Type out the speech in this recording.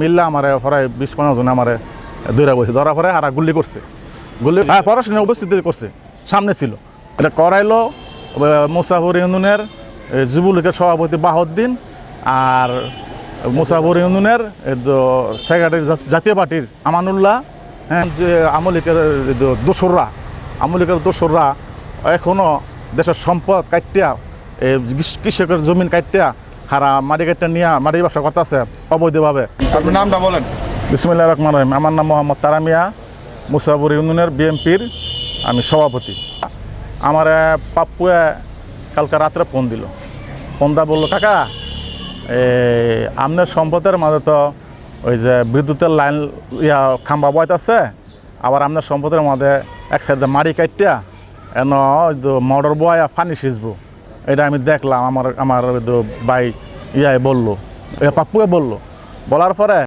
মিললে আমার পরে 20-15 জন আমার দৌড়া বসে ধরার পরে আর গুলি করছে গুলি পড়াশোনা উপস্থিতি করছে সামনে ছিল এটা করাইলো মুসাফর ইউনিয়নের যুবলীগের সভাপতি বাহাউদ্দিন আর মুসাফর ইউনিয়নের সেক্রেটারি জাতীয় পার্টির আমানুল্লাহ। হ্যাঁ, যে আমলিকের দোসররা এখনও দেশের সম্পদ কাটিয়া কৃষকের জমিন কাটিয়া হারা মাটি কাটিয়া নিয়ে মাটির ব্যবসা করতেছে অবৈধভাবে। আপনার নামটা বলেন। বিসমিল্লাহির রহমানির রহিম। আমার নাম মোহাম্মদ তারামিয়া, মুসাফর ইউনিয়নের বিএনপির আমি সভাপতি। আমার পাপ্পুয়ে কালকে রাত্রে ফোন দিল, ফোনটা বললো, কাকা আপনার সম্পদের মাঝে তো ওই যে বিদ্যুতের লাইন খাম্বা বইতেছে, আবার আপনার সম্পদের মাঝে এক সাইডে মাড়ি কাটিয়া এন মোটর বয়া পানি সিঁচবো। এটা আমি দেখলাম, আমার ভাই বললো, পাপ্পুকে বললো। বলার পরে